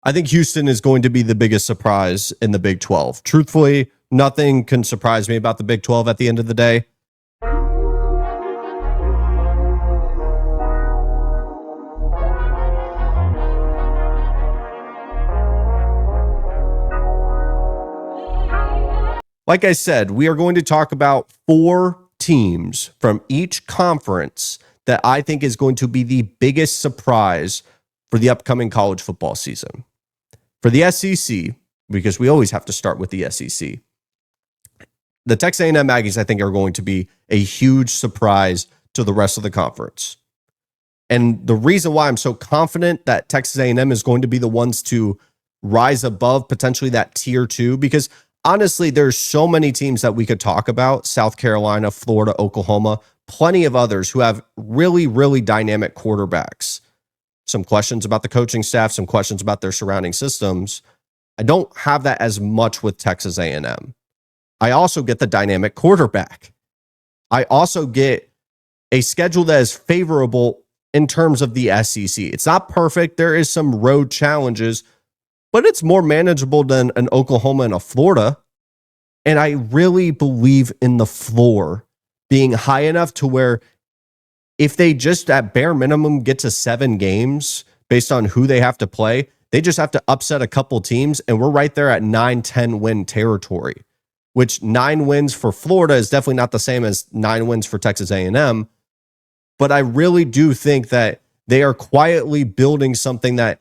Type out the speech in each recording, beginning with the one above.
I think Houston is going to be the biggest surprise in the Big 12. Truthfully, nothing can surprise me about the Big 12 at the end of the day. Like I said, we are going to talk about 4 teams from each conference that I think is going to be the biggest surprise for the upcoming college football season. For the SEC, because we always have to start with the SEC, the Texas A&M Aggies, I think, are going to be a huge surprise to the rest of the conference. And the reason why I'm so confident that Texas A&M is going to be the ones to rise above potentially that tier 2, because honestly, there's so many teams that we could talk about: South Carolina, Florida, Oklahoma, plenty of others who have really, really dynamic quarterbacks. Some questions about the coaching staff, some questions about their surrounding systems. I don't have that as much with Texas A&M. I also get the dynamic quarterback. I also get a schedule that is favorable in terms of the SEC. It's not perfect. There is some road challenges, but it's more manageable than an Oklahoma and a Florida. And I really believe in the floor being high enough to where if they just at bare minimum get to 7 games based on who they have to play, they just have to upset a couple teams, and we're right there at 9-10 win territory, which 9 wins for Florida is definitely not the same as 9 wins for Texas A&M. But I really do think that they are quietly building something that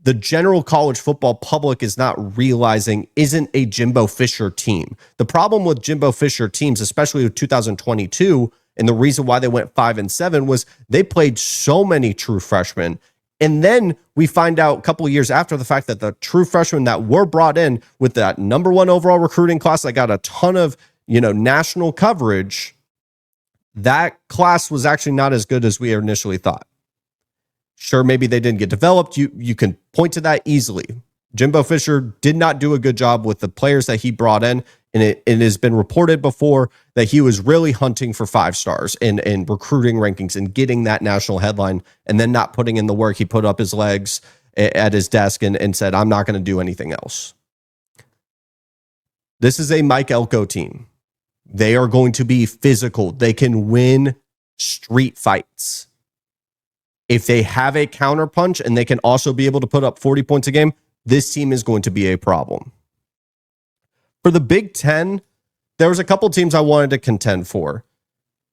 the general college football public is not realizing isn't a Jimbo Fisher team. The problem with Jimbo Fisher teams, especially with 2022, and the reason why they went 5-7 was they played so many true freshmen. And then we find out a couple of years after the fact that the true freshmen that were brought in with that number 1 overall recruiting class that got a ton of, national coverage, that class was actually not as good as we initially thought. Sure, maybe they didn't get developed. You can point to that easily. Jimbo Fisher did not do a good job with the players that he brought in, and it has been reported before that he was really hunting for 5 stars in recruiting rankings and getting that national headline, and then not putting in the work. He put up his legs at his desk and said, I'm not going to do anything else. This is a Mike Elko team. They are going to be physical. They can win street fights. If they have a counterpunch and they can also be able to put up 40 points a game, this team is going to be a problem. For the Big Ten, there was a couple teams I wanted to contend for.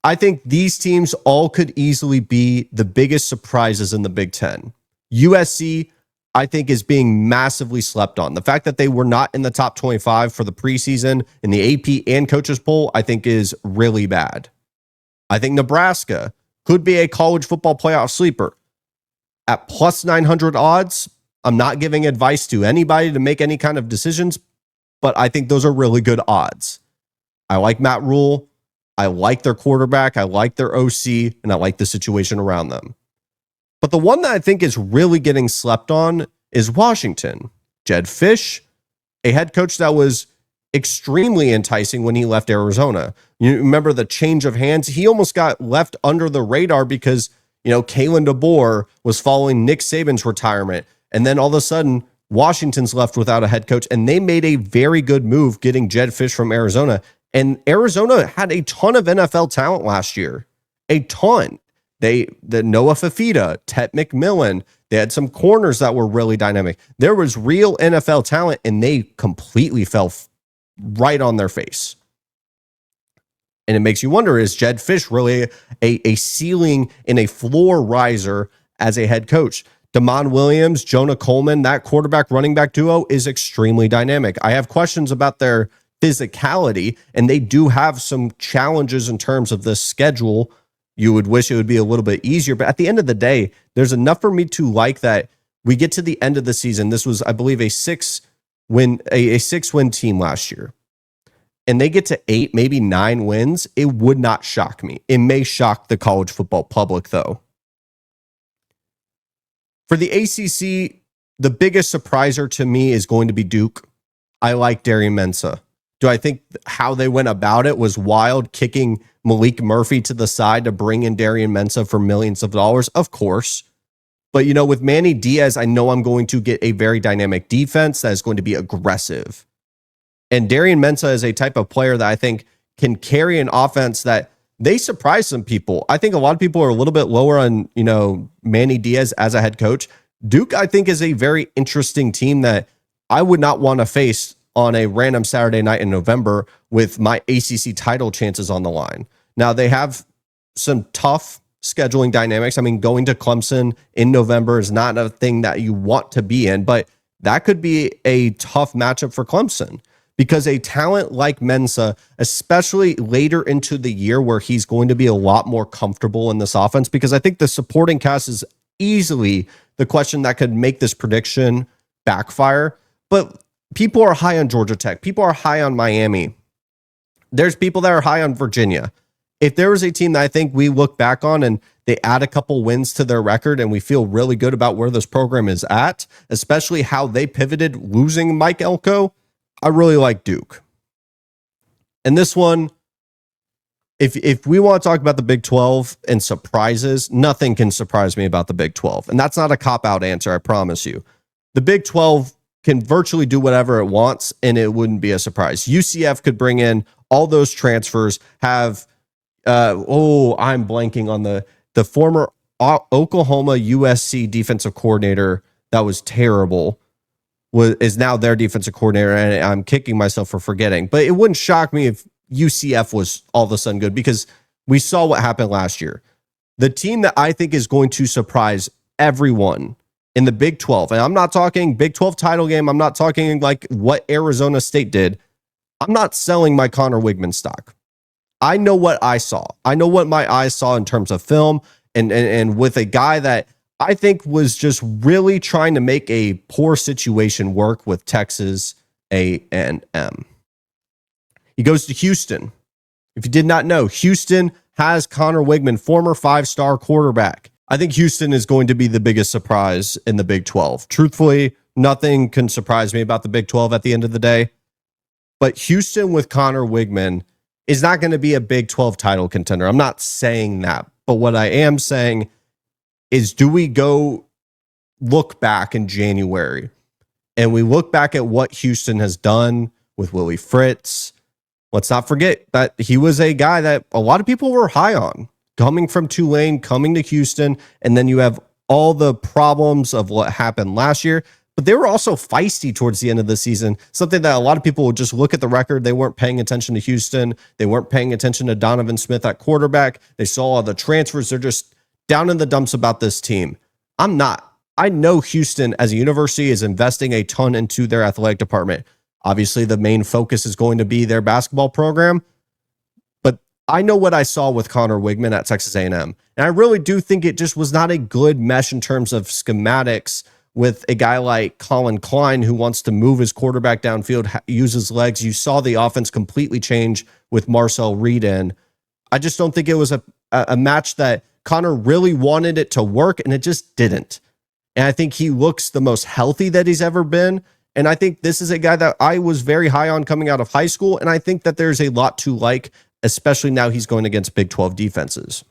I think these teams all could easily be the biggest surprises in the Big Ten. USC, I think, is being massively slept on. The fact that they were not in the top 25 for the preseason in the AP and coaches poll, I think, is really bad. I think Nebraska could be a college football playoff sleeper. At plus 900 odds, I'm not giving advice to anybody to make any kind of decisions, but I think those are really good odds. I like Matt Rule. I like their quarterback. I like their OC, and I like the situation around them. But the one that I think is really getting slept on is Washington. Jedd Fisch, a head coach that was extremely enticing when he left Arizona. You remember the change of hands? He almost got left under the radar because, Kalen DeBoer was following Nick Saban's retirement. And then all of a sudden, Washington's left without a head coach, and they made a very good move getting Jedd Fisch from Arizona. And Arizona had a ton of NFL talent last year. A ton. The Noah Fafita, Tet McMillan, they had some corners that were really dynamic. There was real NFL talent, and they completely fell right on their face. And it makes you wonder, is Jedd Fisch really a ceiling and a floor riser as a head coach? Damon Williams, Jonah Coleman, that quarterback running back duo is extremely dynamic. I have questions about their physicality, and they do have some challenges in terms of the schedule. You would wish it would be a little bit easier, but at the end of the day, there's enough for me to like that we get to the end of the season. This was, I believe, a 6-win team last year. And they get to 8, maybe 9 wins. It would not shock me. It may shock the college football public, though. For the ACC, the biggest surpriser to me is going to be Duke. I like Darian Mensah. Do I think how they went about it was wild, kicking Malik Murphy to the side to bring in Darian Mensah for millions of dollars? Of course. But, with Manny Diaz, I know I'm going to get a very dynamic defense that is going to be aggressive. And Darian Mensah is a type of player that I think can carry an offense that they surprise some people. I think a lot of people are a little bit lower on, Manny Diaz as a head coach. Duke, I think, is a very interesting team that I would not want to face on a random Saturday night in November with my ACC title chances on the line. Now, they have some tough scheduling dynamics. I mean, going to Clemson in November is not a thing that you want to be in, but that could be a tough matchup for Clemson because a talent like Mensah, especially later into the year where he's going to be a lot more comfortable in this offense, because I think the supporting cast is easily the question that could make this prediction backfire. But people are high on Georgia Tech. People are high on Miami. There's people that are high on Virginia. If there was a team that I think we look back on and they add a couple wins to their record and we feel really good about where this program is at, especially how they pivoted losing Mike Elko, I really like Duke. And this one, if we want to talk about the Big 12 and surprises, nothing can surprise me about the Big 12. And that's not a cop-out answer, I promise you. The Big 12 can virtually do whatever it wants, and it wouldn't be a surprise. UCF could bring in all those transfers, have, I'm blanking on the former Oklahoma USC defensive coordinator that was terrible, is now their defensive coordinator, and I'm kicking myself for forgetting. But it wouldn't shock me if UCF was all of a sudden good because we saw what happened last year. The team that I think is going to surprise everyone in the Big 12, and I'm not talking Big 12 title game, I'm not talking like what Arizona State did. I'm not selling my Connor Wigman stock. I know what I saw. I know what my eyes saw in terms of film and with a guy that I think was just really trying to make a poor situation work with Texas A&M. He goes to Houston. If you did not know, Houston has Connor Wigman, former 5-star quarterback. I think Houston is going to be the biggest surprise in the Big 12. Truthfully, nothing can surprise me about the Big 12 at the end of the day. But Houston with Connor Wigman is not going to be a Big 12 title contender. I'm not saying that. But what I am saying is, do we go look back in January and we look back at what Houston has done with Willie Fritz? Let's not forget that he was a guy that a lot of people were high on, coming from Tulane, coming to Houston, and then you have all the problems of what happened last year. But they were also feisty towards the end of the season, something that a lot of people would just look at the record. They weren't paying attention to Houston. They weren't paying attention to Donovan Smith at quarterback. They saw all the transfers. They're just down in the dumps about this team. I'm not. I know Houston as a university is investing a ton into their athletic department. Obviously, the main focus is going to be their basketball program. But I know what I saw with Connor Wigman at Texas A&M. And I really do think it just was not a good mesh in terms of schematics with a guy like Colin Klein, who wants to move his quarterback downfield, use his legs. You saw the offense completely change with Marcel Reed in. I just don't think it was a match that Connor really wanted it to work, and it just didn't. And I think he looks the most healthy that he's ever been. And I think this is a guy that I was very high on coming out of high school, and I think that there's a lot to like, especially now he's going against Big 12 defenses.